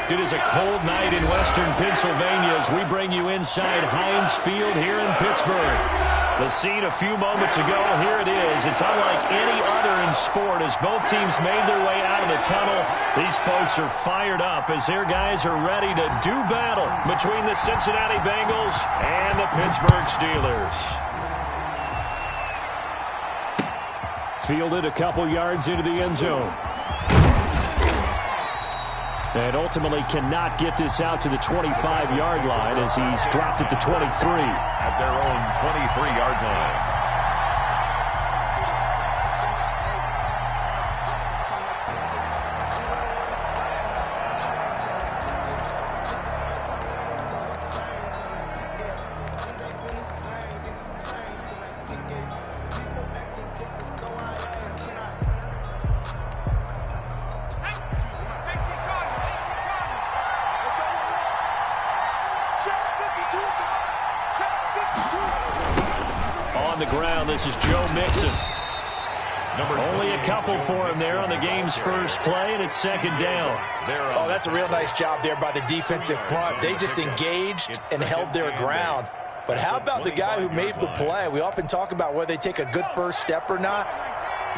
It is a cold night in western Pennsylvania as we bring you inside Heinz Field here in Pittsburgh. The scene a few moments ago, here it is. It's unlike any other in sport as both teams made their way out of the tunnel. These folks are fired up as their guys are ready to do battle between the Cincinnati Bengals and the Pittsburgh Steelers. Fielded a couple yards into the end zone. And ultimately cannot get this out to the 25-yard line as he's dropped at the 23. At their own 23-yard line. On the ground, this is Joe Mixon. Only a couple for him there on the game's first play, and it's second down. Oh, that's a real nice job there by the defensive front. They just engaged and held their ground. But how about the guy who made the play? We often talk about whether they take a good first step or not.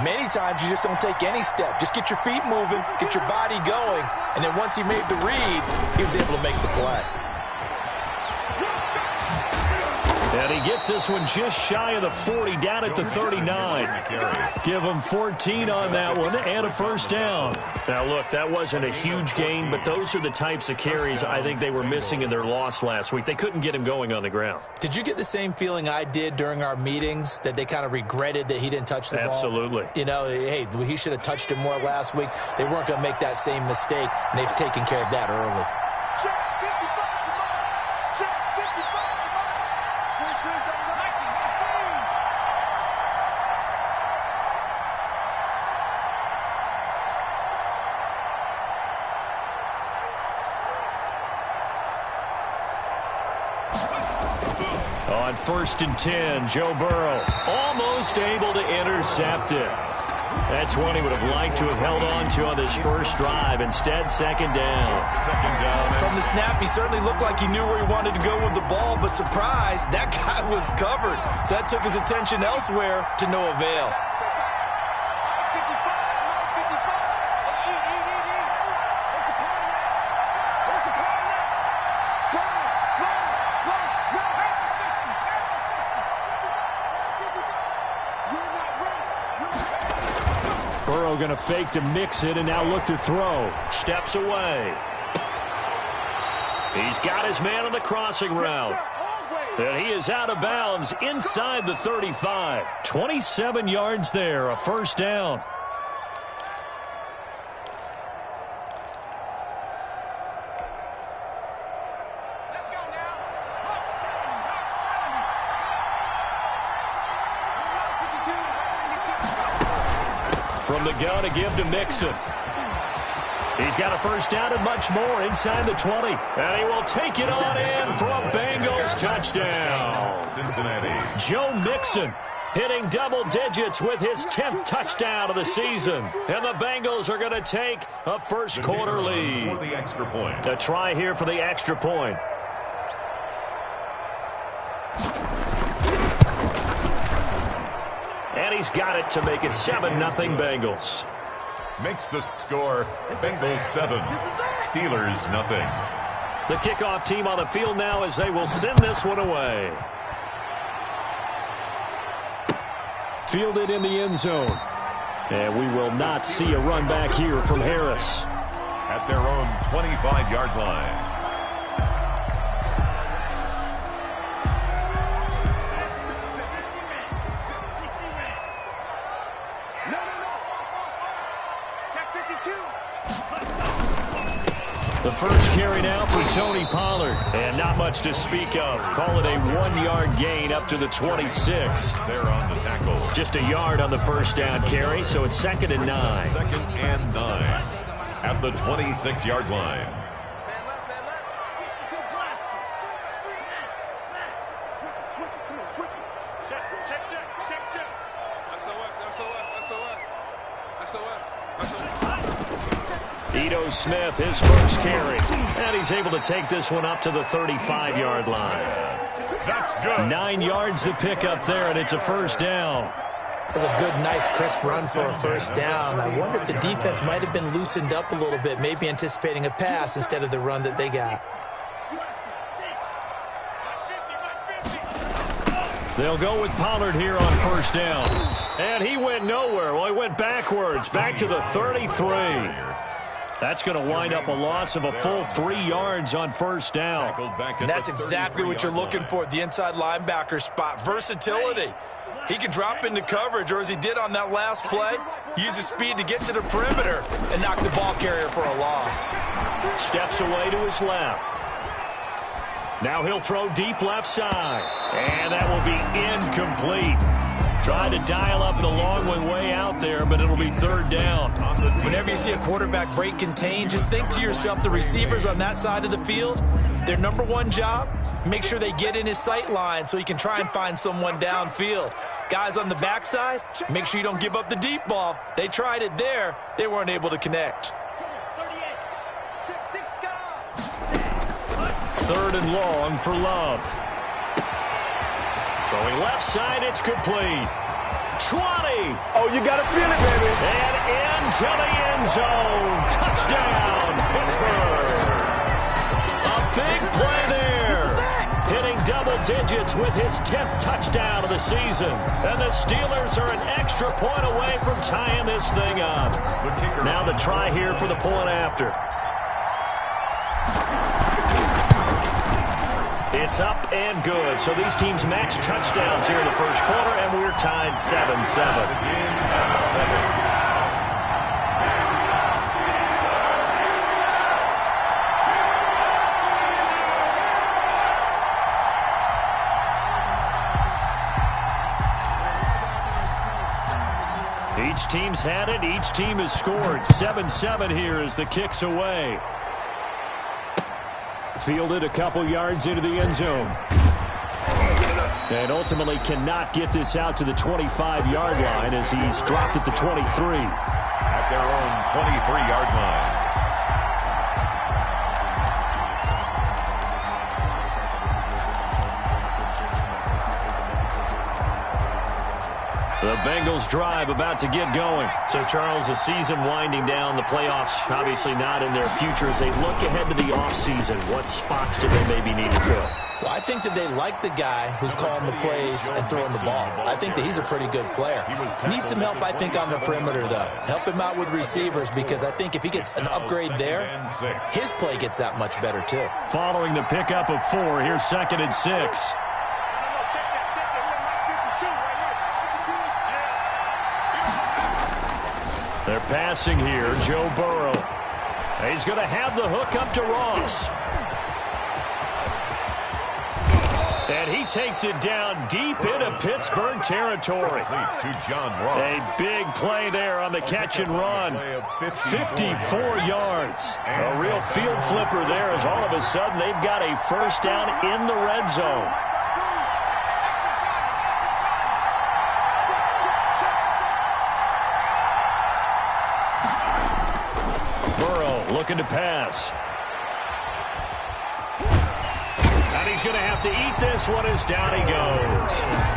Many times you just don't take any step. Just get your feet moving, get your body going, and then once he made the read, he was able to make the play. And he gets this one just shy of the 40, down at the 39. Give him 14 on that one and a first down. Now, look, that wasn't a huge gain, but those are the types of carries I think they were missing in their loss last week. They couldn't get him going on the ground. Did you get the same feeling I did during our meetings, that they kind of regretted that he didn't touch the ball? Absolutely. You know, hey, he should have touched it more last week. They weren't going to make that same mistake, and they've taken care of that early. On 1st and 10, Joe Burrow almost able to intercept it. That's one he would have liked to have held on to on this first drive. Instead, second down. From the snap, he certainly looked like he knew where he wanted to go with the ball, but surprise, that guy was covered. So that took his attention elsewhere to no avail. Burrow going to fake to mix it and now look to throw. Steps away. He's got his man on the crossing route. And he is out of bounds inside the 35. 27 yards there, a first down. From the gun to give to Mixon. He's got a first down and much more inside the 20. And he will take it on in for a Bengals touchdown. Cincinnati. Joe Mixon hitting double digits with his 10th touchdown of the season. And the Bengals are going to take a first quarter lead. For the extra point. A try here for the extra point. And he's got it to make it 7-0 Bengals. Makes the score Bengals 7, Steelers nothing. The kickoff team on the field now as they will send this one away. Fielded in the end zone. And we will not see a run back here from Harris. At their own 25-yard line. The first carry now for Tony Pollard. And not much to speak of. Call it a 1-yard gain up to the 26. They're on the tackle. Just a yard on the first down carry, so it's 2nd and 9. 2nd and 9. At the 26-yard line. Ito Smith, his first carry. And he's able to take this one up to the 35-yard line. That's good. 9 yards to pick up there, and it's a first down. That was a good, nice, crisp run for a first down. I wonder if the defense might have been loosened up a little bit, maybe anticipating a pass instead of the run that they got. They'll go with Pollard here on first down. And he went nowhere. Well, he went backwards, back to the 33. That's going to wind up a loss of a full 3 yards on first down. And that's exactly what you're looking for, the inside linebacker spot. Versatility. He can drop into coverage, or as he did on that last play, use his speed to get to the perimeter and knock the ball carrier for a loss. Steps away to his left. Now he'll throw deep left side. And that will be incomplete. Trying to dial up the long one way out there, but it'll be third down. Whenever you see a quarterback break contain, just think to yourself, the receivers on that side of the field, their number one job, make sure they get in his sight line so he can try and find someone downfield. Guys on the backside, make sure you don't give up the deep ball. They tried it there. They weren't able to connect. Third and long for Love. Throwing left side, it's complete. 20. Oh, you got to feel it, baby. And into the end zone. Touchdown, Pittsburgh. A big play there. Hitting double digits with his 10th touchdown of the season. And the Steelers are an extra point away from tying this thing up. Now the try here for the point after. It's up and good. So these teams match touchdowns here in the first quarter, and we're tied 7-7. Each team's had it. Each team has scored. 7-7 here as the kick's away. Fielded a couple yards into the end zone. And ultimately cannot get this out to the 25-yard line as he's dropped at the 23. At their own 23-yard line. The Bengals drive about to get going. So, Charles, the season winding down, the playoffs obviously not in their future. As they look ahead to the offseason, what spots do they maybe need to fill? Well, I think that they like the guy who's calling the plays and throwing the ball. I think that he's a pretty good player. Needs some help, I think, on the perimeter, though. Help him out with receivers, because I think if he gets an upgrade there, his play gets that much better, too. Following the pickup of 4, here's 2nd and 6. They're passing here, Joe Burrow. He's going to have the hook up to Ross. And he takes it down deep into Pittsburgh territory. To John Ross. A big play there on the catch and run. 54 yards. A real field flipper there as all of a sudden they've got a first down in the red zone. Looking to pass. And he's going to have to eat this one as down he goes.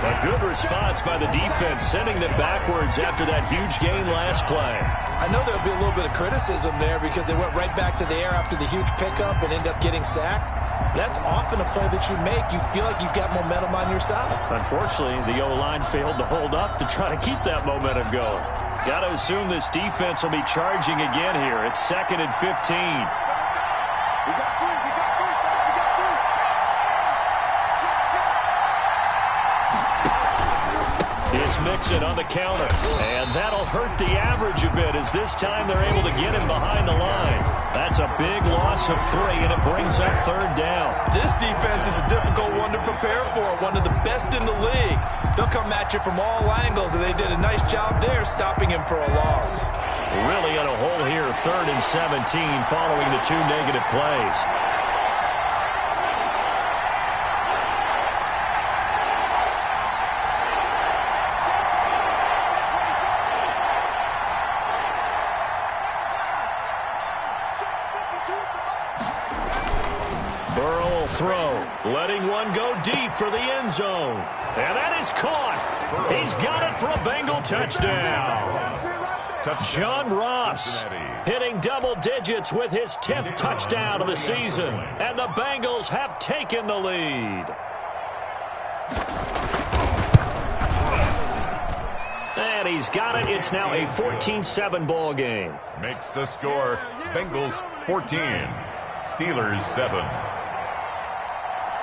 A good response by the defense, sending them backwards after that huge gain last play. I know there'll be a little bit of criticism there because they went right back to the air after the huge pickup and end up getting sacked. That's often a play that you make. You feel like you've got momentum on your side. Unfortunately, the O-line failed to hold up to try to keep that momentum going. Got to assume this defense will be charging again here. It's 2nd and 15. It's Mixon on the counter. And that'll hurt the average a bit as this time they're able to get him behind the line. That's a big loss of 3, and it brings up 3rd down. This defense is a difficult one to prepare for, one of the best in the league. They'll come at you from all angles, and they did a nice job there stopping him for a loss. Really in a hole here, 3rd and 17 following the 2 negative plays. throw. Letting one go deep for the end zone. And that is caught. He's got it for a Bengal touchdown. John Ross hitting double digits with his 10th touchdown of the season. And the Bengals have taken the lead. And he's got it. It's now a 14-7 ball game. Makes the score Bengals 14, Steelers 7.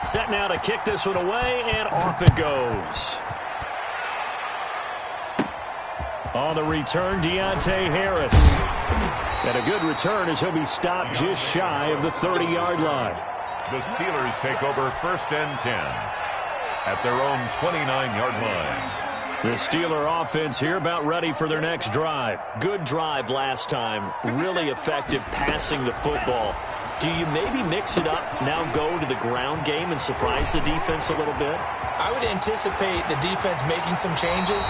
Set now to kick this one away, and off it goes. On the return, Deontay Harris. And a good return as he'll be stopped just shy of the 30-yard line. The Steelers take over 1st and 10 at their own 29-yard line. The Steeler offense here about ready for their next drive. Good drive last time. Really effective passing the football. Do you maybe mix it up, now go to the ground game and surprise the defense a little bit? I would anticipate the defense making some changes,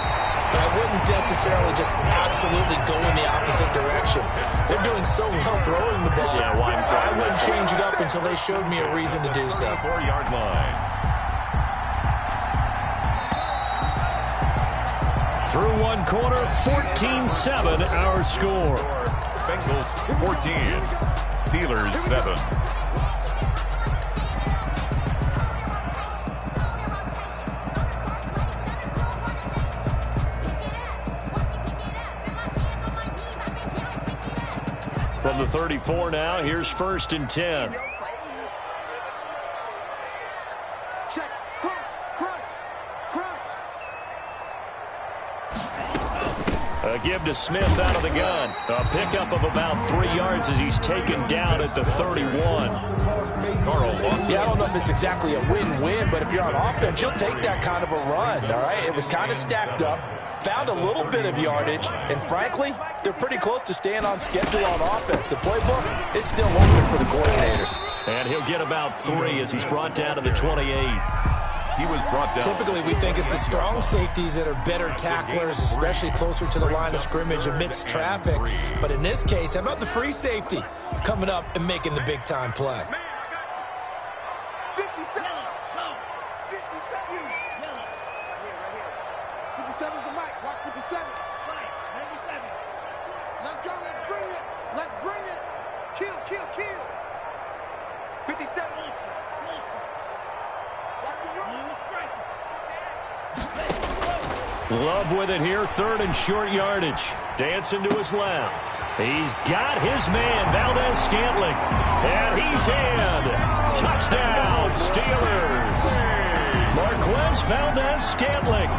but I wouldn't necessarily just absolutely go in the opposite direction. They're doing so well throwing the ball. Yeah, I wouldn't change it up until they showed me a reason to do so. 4-yard line. Through one quarter, 14-7 our score. Bengals 14, Steelers 7. From the 34 now, here's 1st and 10. A give to Smith out of the gun. A pickup of about 3 yards as he's taken down at the 31. Yeah, I don't know if it's exactly a win-win, but if you're on offense, you'll take that kind of a run, all right? It was kind of stacked up, found a little bit of yardage, and frankly, they're pretty close to staying on schedule on offense. The playbook is still open for the coordinator. And he'll get about 3 as he's brought down to the 28. He was brought down. Typically, we think it's the strong safeties that are better tacklers, especially closer to the line of scrimmage amidst traffic. But in this case, how about the free safety coming up and making the big-time play? Love with it here, 3rd and short yardage. Dancing to his left. He's got his man, Valdez-Scantling. And he's in. Touchdown, Steelers. Marquez Valdez-Scantling,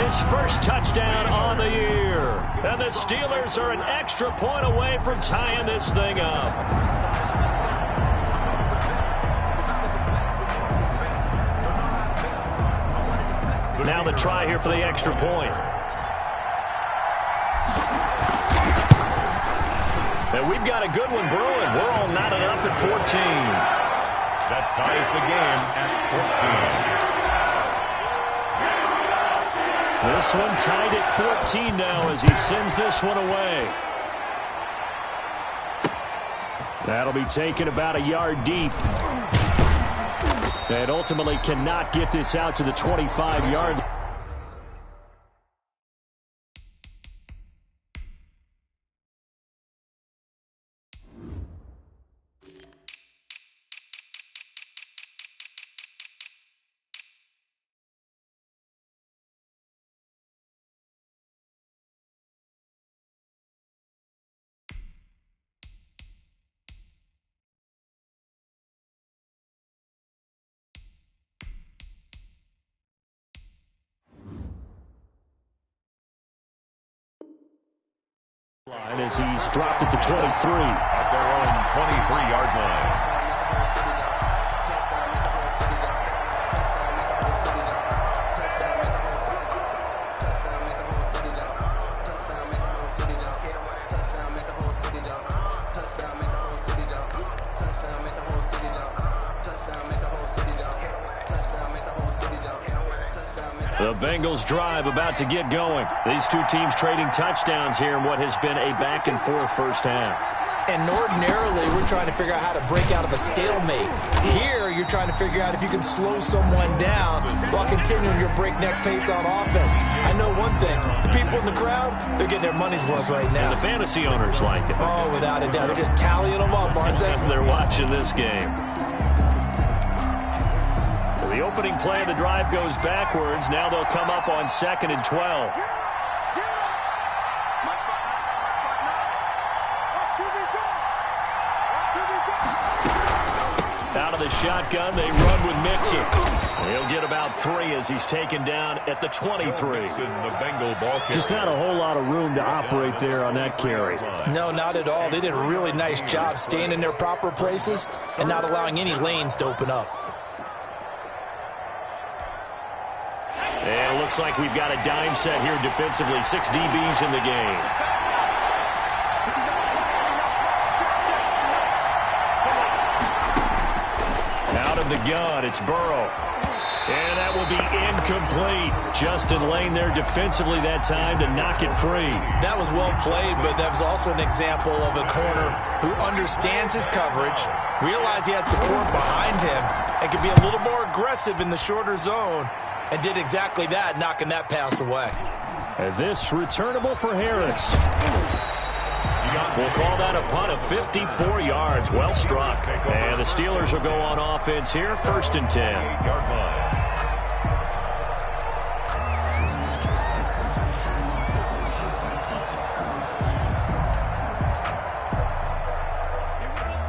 his first touchdown on the year. And the Steelers are an extra point away from tying this thing up. Now the try here for the extra point. And we've got a good one brewing. We're all knotted up at 14. That ties the game at 14. This one tied at 14 now as he sends this one away. That'll be taken about a yard deep. And ultimately cannot get this out to the 25-yard line. As he's dropped at the 23. At their own 23-yard line. The Bengals drive about to get going. These two teams trading touchdowns here in what has been a back-and-forth first half. And ordinarily, we're trying to figure out how to break out of a stalemate. Here, you're trying to figure out if you can slow someone down while continuing your breakneck pace on offense. I know one thing. The people in the crowd, they're getting their money's worth right now. And the fantasy owners like it. Oh, without a doubt. They're just tallying them up, aren't they? They're watching this game. So the opening play of the drive goes backwards. Now they'll come up on 2nd and 12. Out of the shotgun, they run with Mixon. He'll get about 3 as he's taken down at the 23. Just not a whole lot of room to operate there on that carry. No, not at all. They did a really nice job staying in their proper places and not allowing any lanes to open up. And it looks like we've got a dime set here defensively. 6 DBs in the game. Out of the gun, it's Burrow. And that will be incomplete. Justin Lane there defensively that time to knock it free. That was well played, but that was also an example of a corner who understands his coverage, realized he had support behind him, and could be a little more aggressive in the shorter zone, and did exactly that, knocking that pass away. And this returnable for Harris. We'll call that a punt of 54 yards. Well struck. And the Steelers will go on offense here, 1st and 10.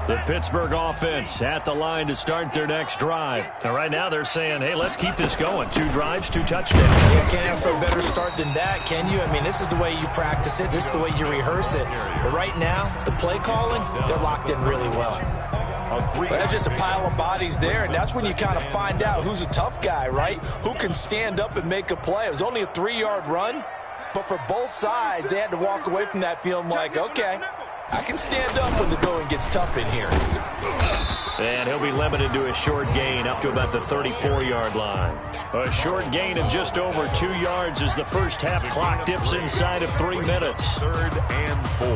The Pittsburgh offense at the line to start their next drive. And right now they're saying, hey, let's keep this going. 2 drives, 2 touchdowns. You can't ask for a better start than that, can you? I mean, this is the way you practice it. This is the way you rehearse it. But right now, the play calling, they're locked in really well. But that's just a pile of bodies there, and that's when you kind of find out who's a tough guy, right? Who can stand up and make a play. It was only a 3-yard run, but for both sides, they had to walk away from that feeling like, okay, I can stand up when the going gets tough in here. And he'll be limited to a short gain up to about the 34-yard line. A short gain of just over 2 yards as the first half clock dips inside of 3 minutes. 3rd and 4.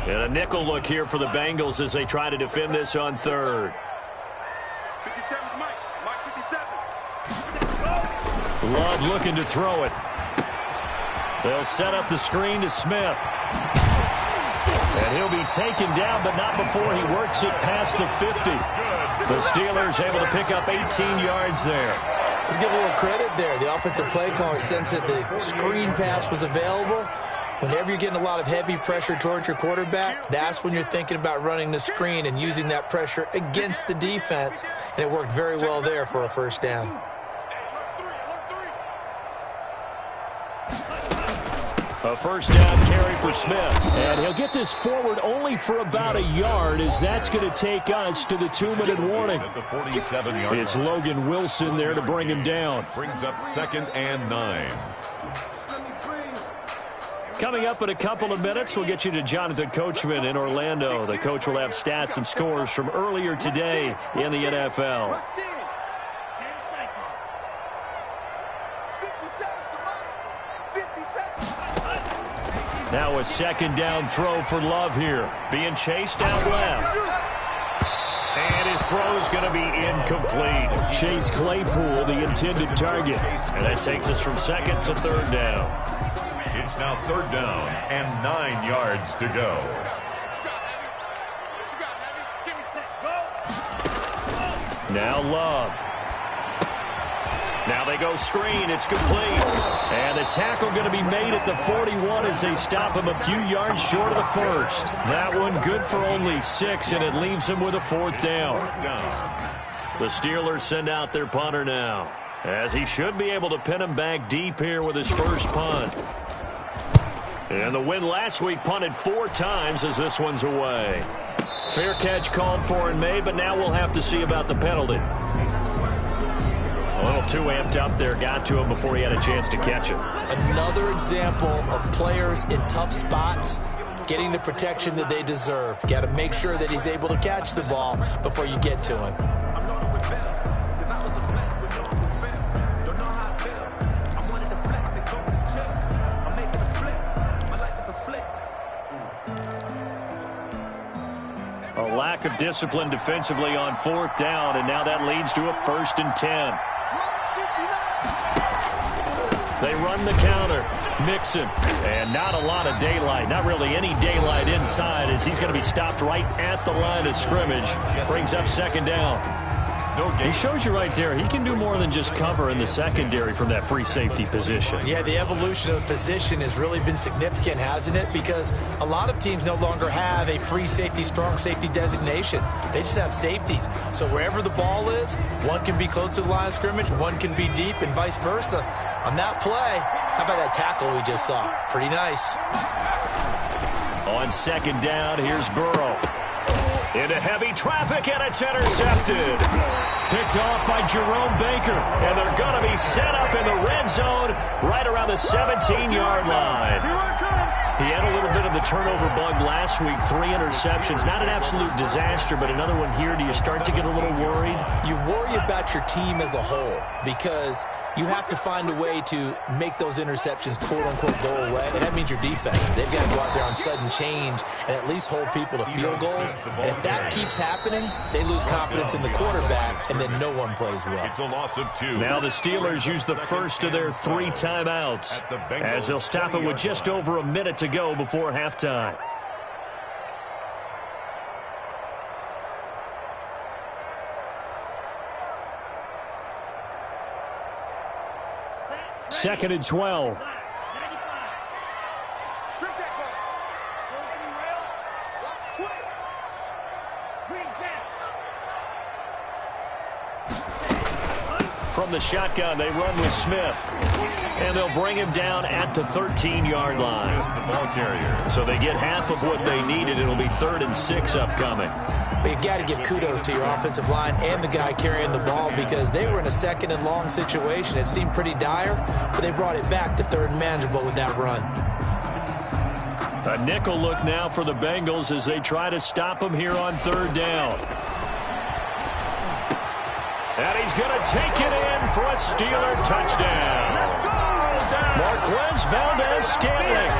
And a nickel look here for the Bengals as they try to defend this on 3rd. Love looking to throw it. They'll set up the screen to Smith. And he'll be taken down, but not before he works it past the 50. The Steelers able to pick up 18 yards there. Let's give a little credit there. The offensive play caller sensed that the screen pass was available. Whenever you're getting a lot of heavy pressure towards your quarterback, that's when you're thinking about running the screen and using that pressure against the defense. And it worked very well there for a first down. A first down carry for Smith. And he'll get this forward only for about a yard, as that's going to take us to the 2-minute warning. It's Logan Wilson there to bring him down. Brings up 2nd and 9. Coming up in a couple of minutes, we'll get you to Jonathan Coachman in Orlando. The coach will have stats and scores from earlier today in the NFL. Now a 2nd down throw for Love here. Being chased out left. And his throw is going to be incomplete. Chase Claypool, the intended target. And that takes us from 2nd to 3rd down. It's now 3rd down and 9 yards to go. Now Love. Now they go screen. It's complete. And the tackle going to be made at the 41 as they stop him a few yards short of the first. That one good for only 6, and it leaves him with a 4th down. The Steelers send out their punter now, as he should be able to pin him back deep here with his first punt. And the win last week punted 4 times as this one's away. Fair catch called for and made, but now we'll have to see about the penalty. A little too amped up there, got to him before he had a chance to catch it. Another example of players in tough spots getting the protection that they deserve. Got to make sure that he's able to catch the ball before you get to him. lack of discipline defensively on 4th down, and now that leads to a 1st and 10. They run the counter. Mixon. And not a lot of daylight. Not really any daylight inside as he's going to be stopped right at the line of scrimmage. Brings up 2nd down. He shows you right there, he can do more than just cover in the secondary from that free safety position. Yeah, the evolution of the position has really been significant, hasn't it? Because a lot of teams no longer have a free safety, strong safety designation. They just have safeties. So wherever the ball is, one can be close to the line of scrimmage, one can be deep, and vice versa. On that play, how about that tackle we just saw? Pretty nice. On 2nd down, here's Burrow. Into heavy traffic, and it's intercepted. Picked off by Jerome Baker, and they're going to be set up in the red zone right around the 17-yard line. He had a little bit of the turnover bug last week, 3 interceptions. Not an absolute disaster, but another one here. Do you start to get a little worried? You worry about your team as a whole because you have to find a way to make those interceptions, quote-unquote, go away, and that means your defense. They've got to go out there on sudden change and at least hold people to field goals. And if that keeps happening, they lose confidence in the quarterback, and then no one plays well. It's a loss of 2. Now the Steelers use the first of their 3 timeouts as they'll stop it with just over a minute to go before halftime. Second and 12. From the shotgun, they run with Smith. And they'll bring him down at the 13-yard line. The ball carrier. So they get half of what they needed. It'll be 3rd and 6 upcoming. But you got to give kudos to your offensive line and the guy carrying the ball because they were in a 2nd and long situation. It seemed pretty dire, but they brought it back to 3rd and manageable with that run. A nickel look now for the Bengals as they try to stop him here on 3rd down. And he's going to take it in for a Steeler touchdown. Marquez Valdez-Scantling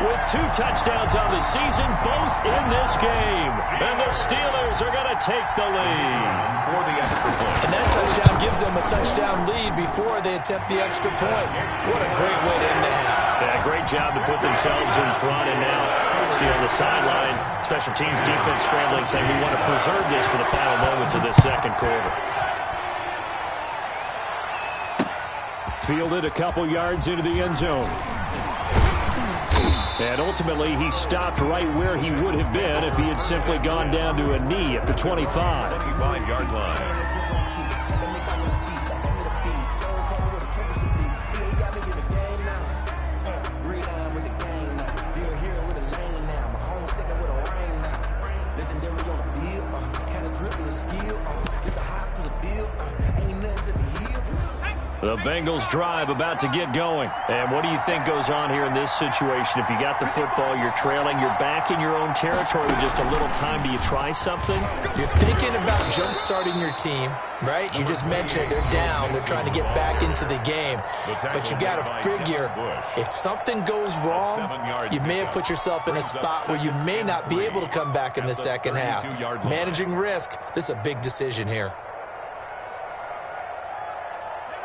with 2 touchdowns on the season, both in this game. And the Steelers are going to take the lead. For the extra point. And that touchdown gives them a touchdown lead before they attempt the extra point. What a great way to end the half. Yeah, great job to put themselves in front. And now, see on the sideline, special teams defense scrambling, saying we want to preserve this for the final moments of this 2nd quarter. Fielded a couple yards into the end zone. And ultimately, he stopped right where he would have been if he had simply gone down to a knee at the 25. 25-yard line. The Bengals drive about to get going. And what do you think goes on here in this situation? If you got the football, you're trailing, you're back in your own territory with just a little time. Do you try something? You're thinking about jump-starting your team, right? You just mentioned it. They're down. They're trying to get back into the game. But you got to figure if something goes wrong, you may have put yourself in a spot where you may not be able to come back in the second half. Managing risk, this is a big decision here.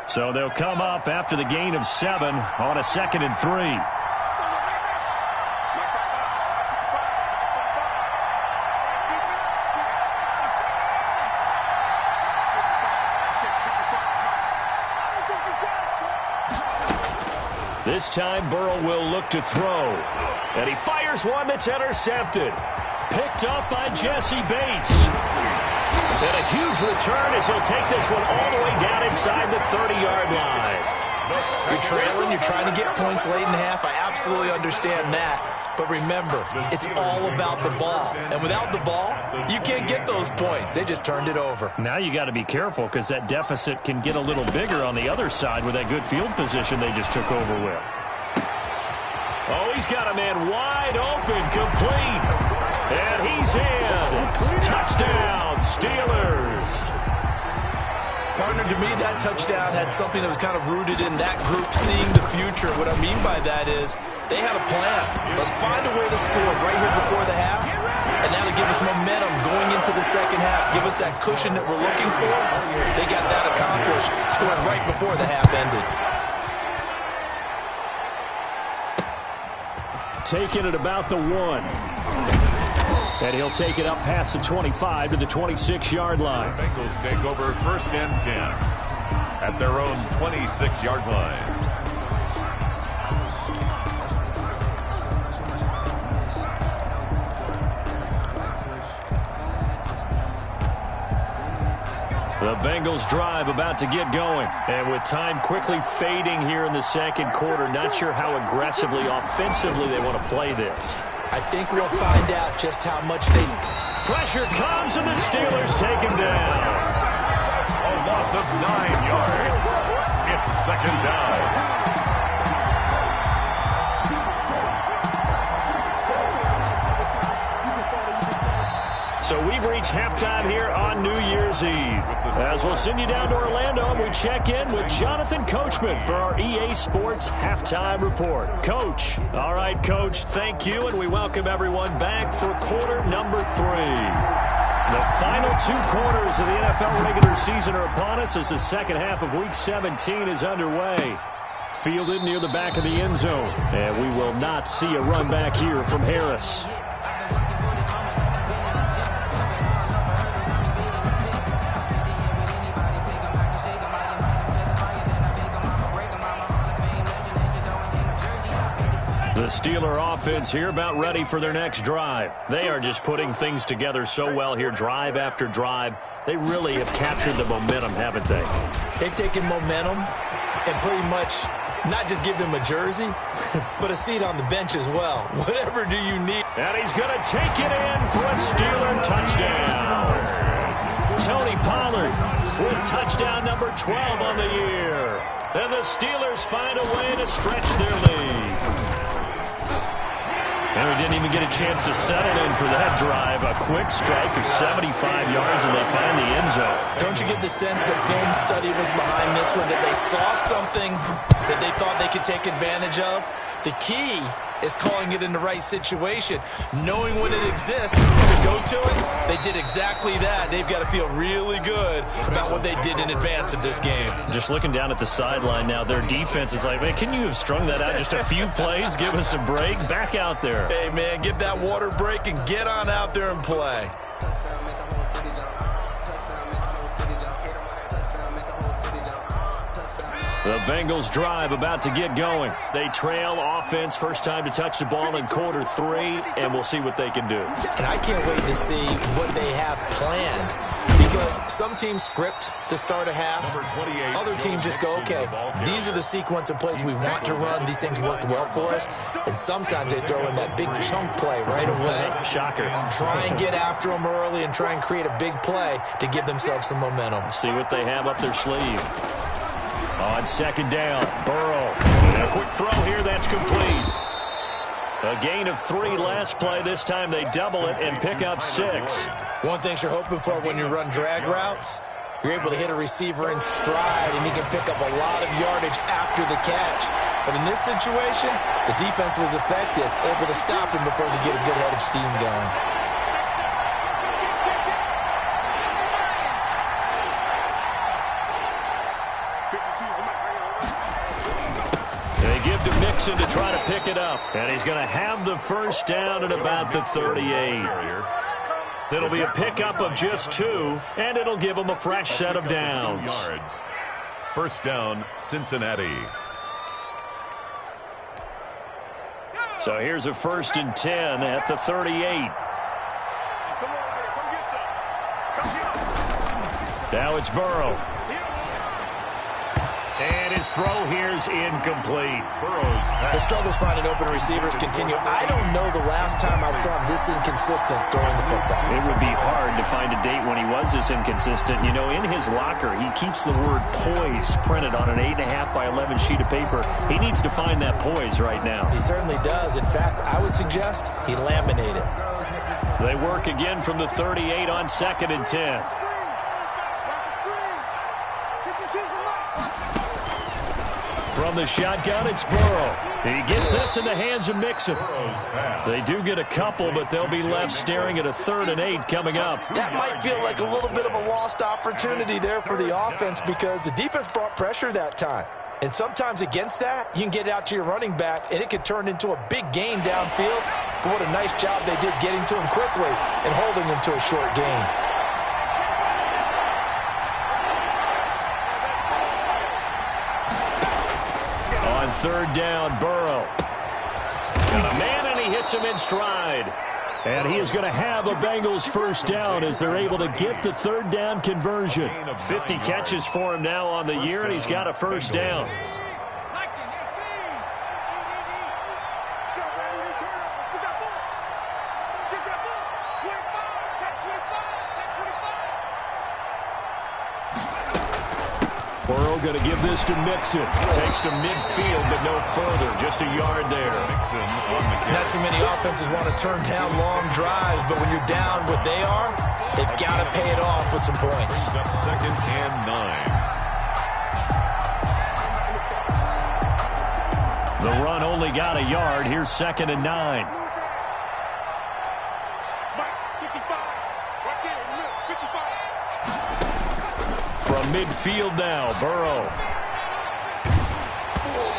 So they'll come up after the gain of 7 on a 2nd and 3. This time Burrow will look to throw. And he fires one that's intercepted. Picked up by Jesse Bates. And a huge return as he'll take this one all the way down inside the 30-yard line. You're trailing, you're trying to get points late in half. I absolutely understand that. But remember, it's all about the ball. And without the ball, you can't get those points. They just turned it over. Now you got to be careful because that deficit can get a little bigger on the other side with that good field position they just took over with. Oh, he's got a man wide open, complete. And he's in. Touchdown, Steelers. Partner, to me, that touchdown had something that was kind of rooted in that group seeing the future. What I mean by that is they had a plan. Let's find a way to score right here before the half. And that'll give us momentum going into the second half. Give us that cushion that we're looking for. They got that accomplished, scoring right before the half ended. Taking it about the 1. And he'll take it up past the 25 to the 26-yard line. The Bengals take over 1st and 10 at their own 26-yard line. The Bengals drive about to get going. And with time quickly fading here in the second quarter, not sure how aggressively, offensively they want to play this. I think we'll find out just how much they... Pressure comes and the Steelers take him down. A loss of 9 yards. It's 2nd down. So we've reached halftime here on New Year's Eve. As we'll send you down to Orlando, and we check in with Jonathan Coachman for our EA Sports Halftime Report. Coach. All right, Coach, thank you, and we welcome everyone back for quarter number 3. The final 2 quarters of the NFL regular season are upon us as the second half of Week 17 is underway. Fielded near the back of the end zone, and we will not see a run back here from Harris. The Steeler offense here about ready for their next drive. They are just putting things together so well here, drive after drive. They really have captured the momentum, haven't they? They've taken momentum and pretty much not just give him a jersey, but a seat on the bench as well. Whatever do you need. And he's going to take it in for a Steeler touchdown. Tony Pollard with touchdown number 12 on the year. And the Steelers find a way to stretch their lead. And we didn't even get a chance to settle in for that drive. A quick strike of 75 yards, and they find the end zone. Don't you get the sense that film study was behind this one, that they saw something that they thought they could take advantage of? The key is calling it in the right situation. Knowing when it exists to go to it, they did exactly that. They've got to feel really good about what they did in advance of this game. Just looking down at the sideline now, their defense is like, man, can you have strung that out just a few plays? Give us a break. Back out there. Hey, man, get that water break and get on out there and play. The Bengals drive about to get going. They trail offense, first time to touch the ball in quarter 3, and we'll see what they can do. And I can't wait to see what they have planned, because some teams script to start a half. Other teams just go, okay, these are the sequence of plays we want to run. These things worked well for us. And sometimes they throw in that big chunk play right away. Shocker. Try and get after them early and try and create a big play to give themselves some momentum. See what they have up their sleeve. On second down, Burrow. And a quick throw here, that's complete. A gain of 3 last play. This time they double it and pick up 6. One thing you're hoping for when you run drag routes, you're able to hit a receiver in stride, and he can pick up a lot of yardage after the catch. But in this situation, the defense was effective, able to stop him before he could get a good head of steam going. To try to pick it up, and he's going to have the first down at about the 38. It'll be a pickup of just 2, and it'll give him a fresh set of downs. First down, Cincinnati. So here's a 1st and 10 at the 38. Now it's Burrow. And his throw here's incomplete. The struggles finding open receivers continue. I don't know the last time I saw him this inconsistent throwing the football. It would be hard to find a date when he was this inconsistent. You know, in his locker, he keeps the word poise printed on an 8.5 by 11 sheet of paper. He needs to find that poise right now. He certainly does. In fact, I would suggest he laminate it. They work again from the 38 on 2nd and 10. From the shotgun, it's Burrow. He gets this in the hands of Mixon. They do get a couple, but they'll be left staring at a 3rd and 8 coming up. That might feel like a little bit of a lost opportunity there for the offense because the defense brought pressure that time. And sometimes against that, you can get out to your running back, and it could turn into a big gain downfield. But what a nice job they did getting to him quickly and holding him to a short gain. On 3rd down, Burrow. Got a man, and he hits him in stride. And he is going to have a Bengals 1st down as they're able to get the 3rd down conversion. 50 catches for him now on the year, and he's got a 1st down. Burrow going to give this to Mixon. Takes to midfield, but no further. Just a yard there. Not too many offenses want to turn down long drives, but when you're down what they are, they've got to pay it off with some points. 2nd and 9. The run only got a yard. Here's 2nd and 9. From midfield now, Burrow.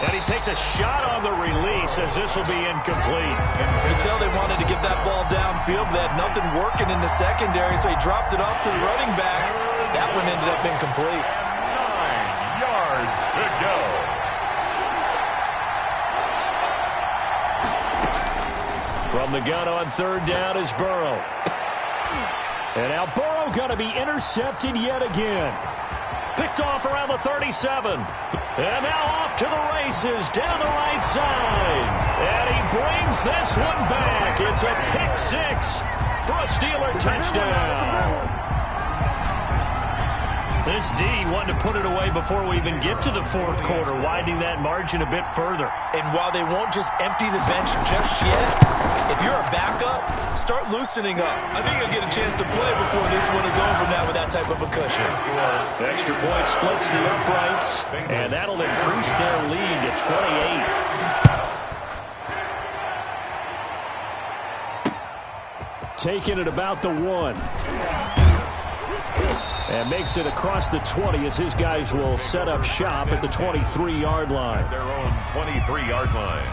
And he takes a shot on the release as this will be incomplete. You can tell they wanted to get that ball downfield, but they had nothing working in the secondary, so he dropped it off to the running back. That one ended up incomplete. 9 yards to go. From the gun on 3rd down is Burrow. And now Burrow going to be intercepted yet again. Picked off around the 37. And now off to the races down the right side. And he brings this one back. It's a pick 6 for a Steeler touchdown. This D wanted to put it away before we even get to the 4th quarter, widening that margin a bit further. And while they won't just empty the bench just yet, if you're a backup, start loosening up. I think you'll get a chance to play before this one is over now with that type of a cushion. The extra point splits the uprights, and that'll increase their lead to 28. Taking it about the 1. And makes it across the 20 as his guys will set up shop at the 23-yard line. Their own 23-yard line.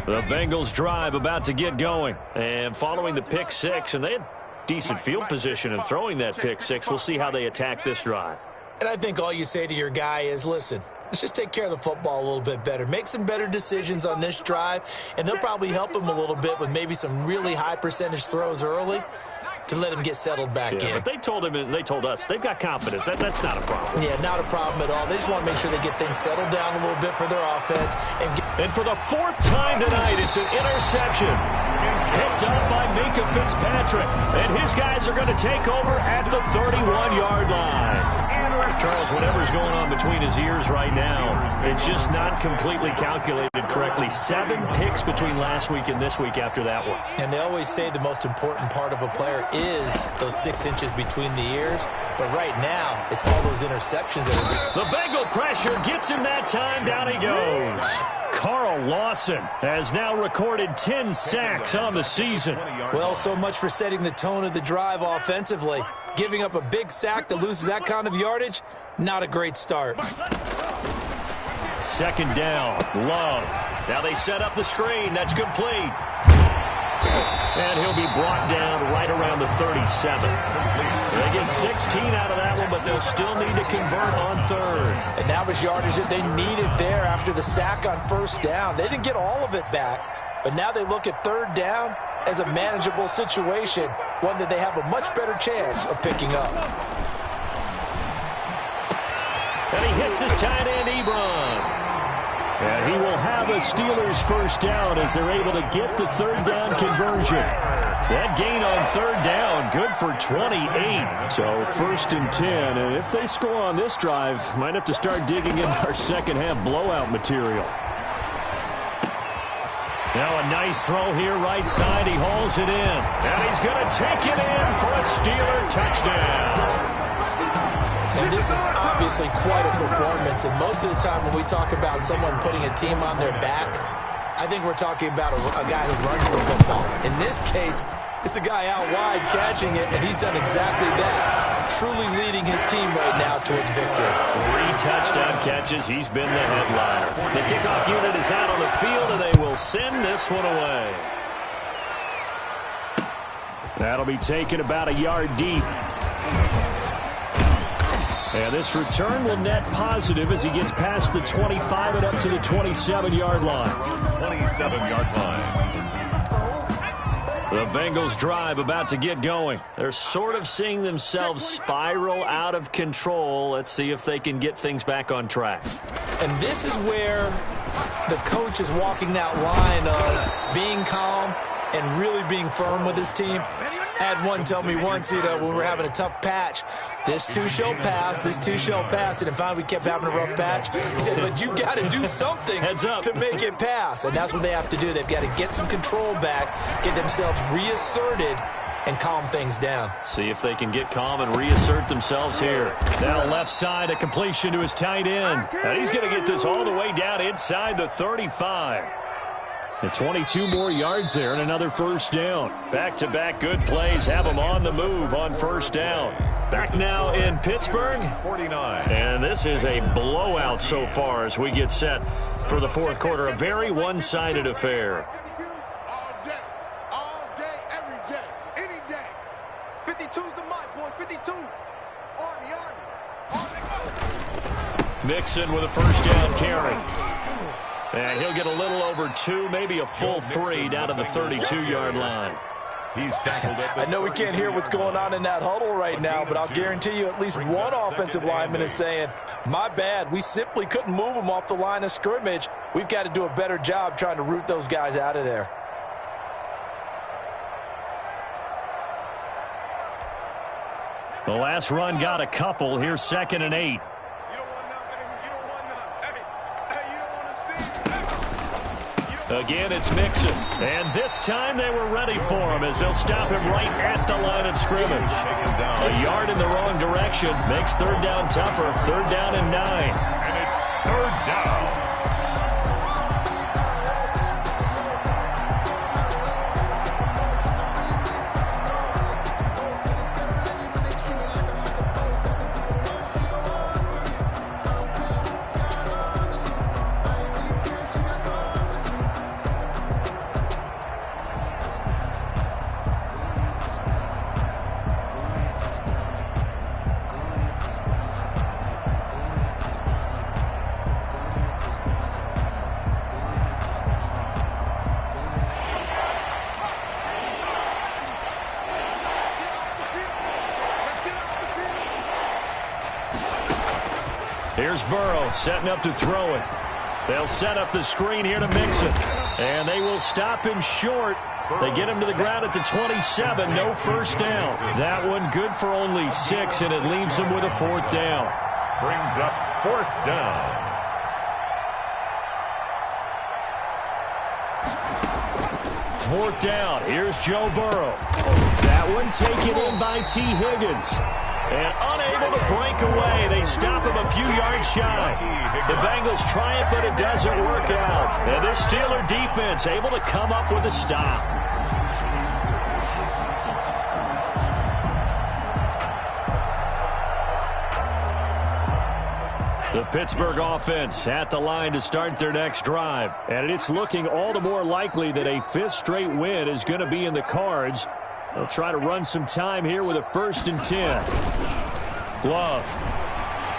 The Bengals drive about to get going. And following the pick 6, and they had decent field position in throwing that pick 6. We'll see how they attack this drive. And I think all you say to your guy is, listen, let's just take care of the football a little bit better. Make some better decisions on this drive, and they'll probably help him a little bit with maybe some really high percentage throws early to let him get settled back in. But they told him, and they told us, they've got confidence. That's not a problem. Yeah, not a problem at all. They just want to make sure they get things settled down a little bit for their offense. And for the 4th time tonight, it's an interception. Picked up by Minka Fitzpatrick. And his guys are going to take over at the 31-yard line. Charles, whatever's going on between his ears right now, it's just not completely calculated correctly. 7 picks between last week and this week after that one. And they always say the most important part of a player is those 6 inches between the ears. But right now, it's all those interceptions that are... The Bengal pressure gets him that time. Down he goes. Carl Lawson has now recorded 10 sacks on the season. Well, so much for setting the tone of the drive offensively. Giving up a big sack that loses that kind of yardage, not a great start. 2nd down, Love. Now they set up the screen. That's complete. And he'll be brought down right around the 37. They get 16 out of that one, but they'll still need to convert on 3rd. And that was yardage that they needed there after the sack on 1st down. They didn't get all of it back, but now they look at 3rd down as a manageable situation, one that they have a much better chance of picking up. And he hits his tight end, Ebron. And he will have a Steelers 1st down as they're able to get the 3rd down conversion. That gain on 3rd down, good for 28. So 1st and 10, and if they score on this drive, might have to start digging in our second half blowout material. Now a nice throw here right side. He hauls it in. And he's going to take it in for a Steeler touchdown. And this is obviously quite a performance. And most of the time when we talk about someone putting a team on their back, I think we're talking about a guy who runs the football. In this case, it's a guy out wide catching it, and he's done exactly that, truly leading his team right now towards victory. 3 touchdown catches. He's been the headliner. The kickoff unit is out on the field, and they will send this one away. That'll be taken about a yard deep. And this return will net positive as he gets past the 25 and up to the 27-yard line. 27-yard line. The Bengals drive about to get going. They're sort of seeing themselves spiral out of control. Let's see if they can get things back on track. And this is where the coach is walking that line of being calm and really being firm with his team. I had one tell me once, when we were having a tough patch, this too shall pass, this too shall pass. And finally we kept having a rough patch. He said, but you got to do something to make it pass. And that's what they have to do. They've got to get some control back, get themselves reasserted, and calm things down. See if they can get calm and reassert themselves here. Now left side, a completion to his tight end. And he's going to get this all the way down inside the 35. And 22 more yards there and another first down. Back-to-back good plays have them on the move on first down. Back now in Pittsburgh. 49. And this is a blowout so far as we get set for the fourth quarter. A very one-sided affair. All day, every day, any day. 52's the mic, boys. 52. Army. Mixon with a first down carry. And he'll get a little over 2, maybe a full 3 down to the 32-yard line. He's tackled up. I know we can't hear what's going on in that huddle right now, but I'll guarantee you at least one offensive lineman is saying, my bad, we simply couldn't move them off the line of scrimmage. We've got to do a better job trying to root those guys out of there. The last run got a couple. Here's 2nd and 8. Again, it's Mixon. And this time they were ready for him as they'll stop him right at the line of scrimmage. A yard in the wrong direction makes 3rd down tougher. 3rd down and 9. And it's 3rd down. Here's Burrow setting up to throw it. They'll set up the screen here to Mixon. And they will stop him short. They get him to the ground at the 27. No first down. That one good for only 6, and it leaves him with a 4th down. Brings up 4th down. Fourth down. Here's Joe Burrow. That one taken in by T. Higgins. And unable to break away. They stop him a few yards shy. The Bengals try it, but it doesn't work out. And this Steeler defense able to come up with a stop. The Pittsburgh offense at the line to start their next drive. And it's looking all the more likely that a 5th straight win is going to be in the cards. They'll try to run some time here with a 1st and 10. Love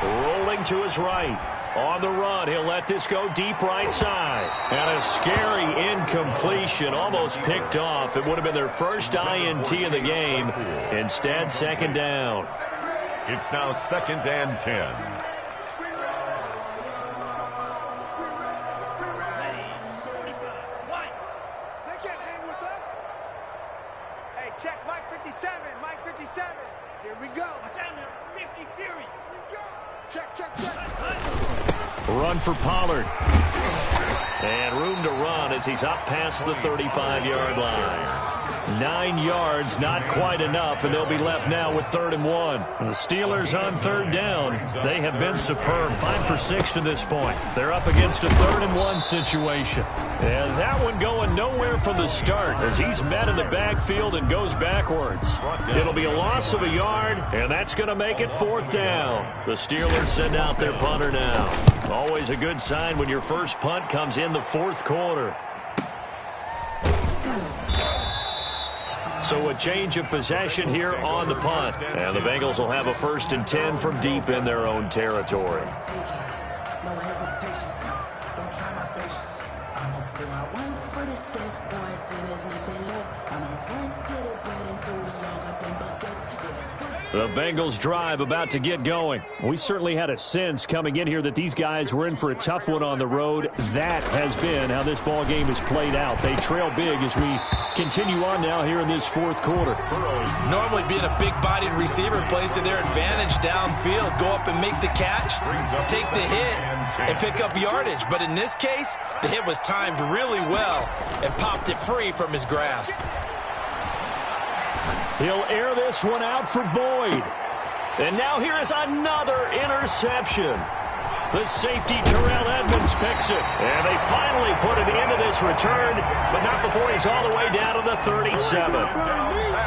rolling to his right. On the run, he'll let this go deep right side. And a scary incompletion, almost picked off. It would have been their first INT of the game. Instead, 2nd down. It's now 2nd and 10. Check, Mike 57, Mike 57. Here we go. Watch out there, 50 Fury. Here we go. Check. Run for Pollard. And room to run as he's up past the 35-yard line. 9 yards, not quite enough, and they'll be left now with 3rd and 1. The Steelers on 3rd down. They have been superb, 5 for 6 to this point. They're up against a 3rd and 1 situation. And that one going nowhere from the start as he's met in the backfield and goes backwards. It'll be a loss of a yard, and that's going to make it 4th down. The Steelers send out their punter now. Always a good sign when your first punt comes in the 4th quarter. So a change of possession here on the punt. And the Bengals will have a 1st and 10 from deep in their own territory. The Bengals drive about to get going. We certainly had a sense coming in here that these guys were in for a tough one on the road. That has been how this ball game has played out. They trail big as we continue on now here in this 4th quarter. Normally being a big-bodied receiver plays to their advantage downfield. Go up and make the catch, take the hit, and pick up yardage. But in this case, the hit was timed really well and popped it free from his grasp. He'll air this one out for Boyd. And now here is another interception. The safety, Terrell Edmonds, picks it. And they finally put it into this return, but not before he's all the way down to the 37.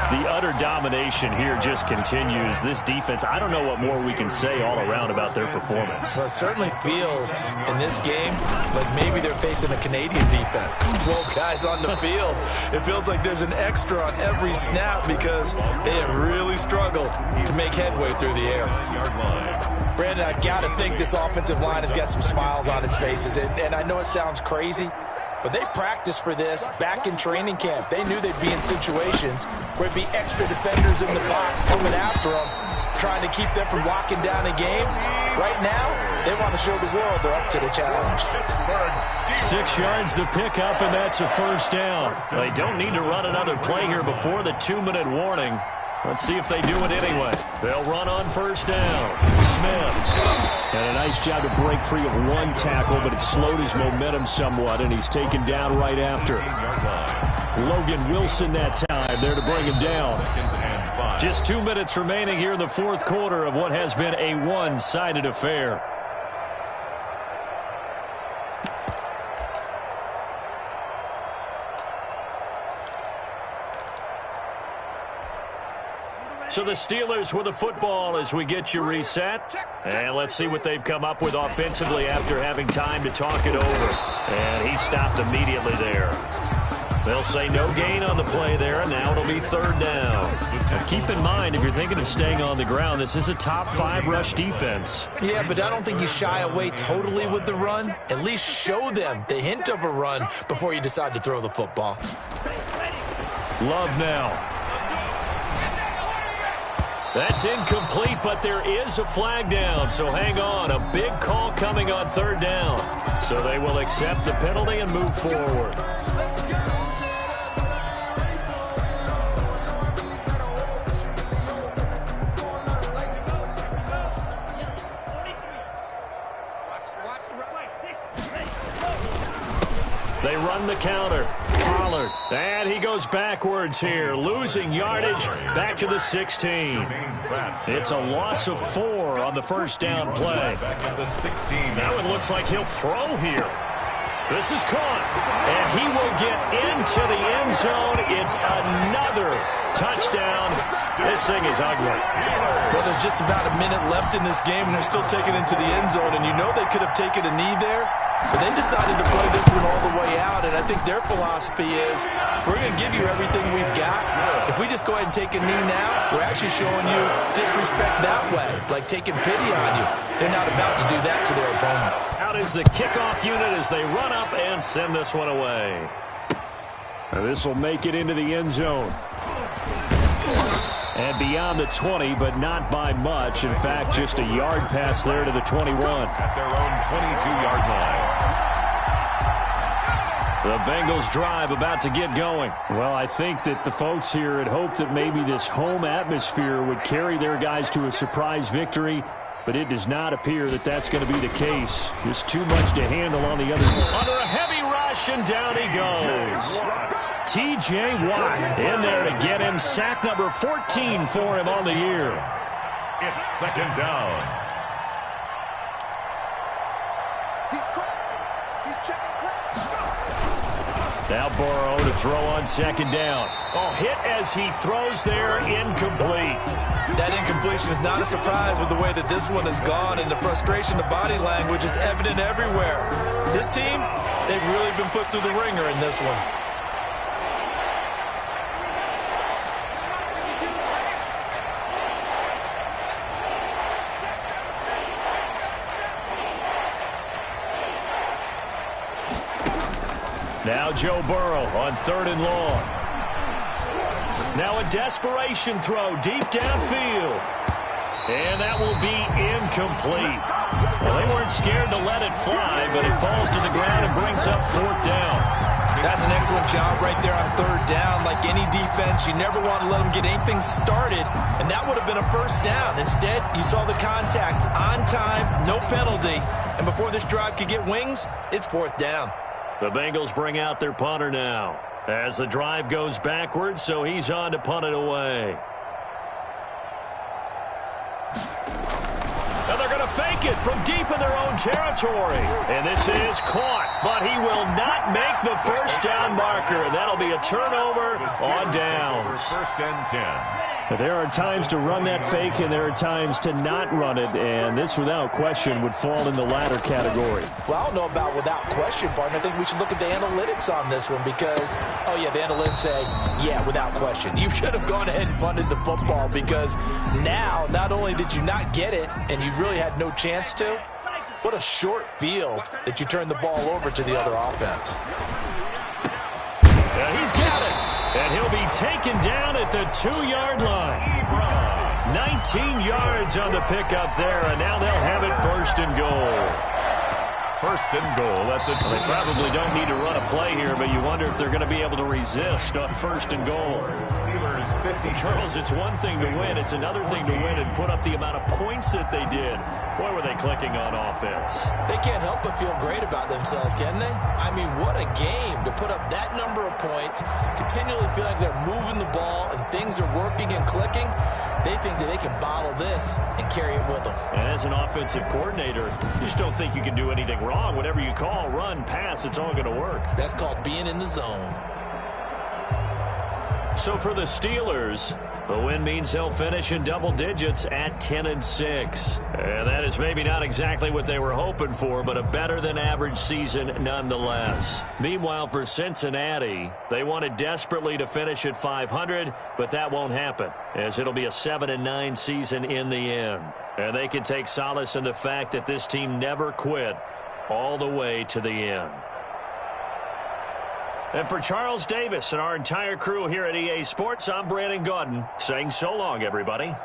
The utter domination here just continues. This defense, I don't know what more we can say all around about their performance. Well, it certainly feels in this game like maybe they're facing a Canadian defense. 12 guys on the field. It feels like there's an extra on every snap because they have really struggled to make headway through the air. Brandon, I got to think this offensive line has got some smiles on its faces. And I know it sounds crazy, but they practiced for this back in training camp. They knew they'd be in situations where it'd be extra defenders in the box coming after them, trying to keep them from locking down a game. Right now, they want to show the world they're up to the challenge. 6 yards the pickup, and that's a 1st down. They don't need to run another play here before the 2-minute warning. Let's see if they do it anyway. They'll run on 1st down. Smith. And a nice job to break free of one tackle, but it slowed his momentum somewhat, and he's taken down right after. Logan Wilson that time there to bring him down. Just 2 minutes remaining here in the 4th quarter of what has been a one-sided affair. So the Steelers with the football as we get you reset. And let's see what they've come up with offensively after having time to talk it over. And he stopped immediately there. They'll say no gain on the play there, and now it'll be 3rd down. Now keep in mind, if you're thinking of staying on the ground, this is a top 5 rush defense. Yeah, but I don't think you shy away totally with the run. At least show them the hint of a run before you decide to throw the football. Love now. That's incomplete, but there is a flag down, so hang on. A big call coming on 3rd down. So they will accept the penalty and move forward. They run the counter. Pollard. And he goes backwards here, losing yardage back to the 16. It's a loss of 4 on the 1st down play. Now it looks like he'll throw here. This is caught, and he will get into the end zone. It's another touchdown. This thing is ugly. Well, there's just about a minute left in this game, and they're still taking it into the end zone, and you know they could have taken a knee there. But they decided to play this one all the way out, and I think their philosophy is, we're going to give you everything we've got. If we just go ahead and take a knee now, we're actually showing you disrespect that way, like taking pity on you. They're not about to do that to their opponent. Out is the kickoff unit as they run up and send this one away. Now this will make it into the end zone. And beyond the 20, but not by much. In fact, just a yard pass there to the 21. At their own 22-yard line. The Bengals drive about to get going. Well, I think that the folks here had hoped that maybe this home atmosphere would carry their guys to a surprise victory, but it does not appear that that's going to be the case. Just too much to handle on the other. Under a heavy and down he goes. T.J. Watt in there to get him sack number 14 for him on the year. It's second down. He's crossing. He's checking cross. Now Burrow to throw on second down. Oh, hit as he throws there, incomplete. That incompletion is not a surprise with the way that this one has gone, and the frustration of body language is evident everywhere. This team, they've really been put through the ringer in this one. Now Joe Burrow on 3rd and long. Now a desperation throw deep downfield. And that will be incomplete. Well, they weren't scared to let it fly, but it falls to the ground and brings up 4th down. That's an excellent job right there on 3rd down. Like any defense, you never want to let them get anything started, and that would have been a 1st down. Instead, you saw the contact on time, no penalty, and before this drive could get wings, it's 4th down. The Bengals bring out their punter now as the drive goes backwards, so he's on to punt it away. Now they're going to fake it from deep in their own territory. And this is caught, but he will not make the 1st down marker. That'll be a turnover on downs. 1st and 10. There are times to run that fake, and there are times to not run it, and this, without question, would fall in the latter category. Well, I don't know about without question, partner. I think we should look at the analytics on this one because, oh, yeah, the analytics say, yeah, without question. You should have gone ahead and punted the football because now, not only did you not get it, and you really had no chance to, what a short field that you turned the ball over to the other offense. He's got it. And he'll be taken down at the 2-yard line. 19 yards on the pickup there, and now they'll have it 1st and goal. 1st and goal at the 2. They probably don't need to run a play here, but you wonder if they're going to be able to resist on 1st and goal. Charles, it's one thing to win. It's another thing to win and put up the amount of points that they did. Boy, were they clicking on offense. They can't help but feel great about themselves, can they? I mean, what a game to put up that number of points, continually feel like they're moving the ball and things are working and clicking. They think that they can bottle this and carry it with them. And as an offensive coordinator, you just don't think you can do anything wrong. Whatever you call, run, pass, it's all going to work. That's called being in the zone. So for the Steelers, the win means they'll finish in double digits at 10-6. And that is maybe not exactly what they were hoping for, but a better than average season nonetheless. Meanwhile, for Cincinnati, they wanted desperately to finish at 500, but that won't happen, as it'll be a 7-9 season in the end. And they can take solace in the fact that this team never quit all the way to the end. And for Charles Davis and our entire crew here at EA Sports, I'm Brandon Gaudin saying so long, everybody.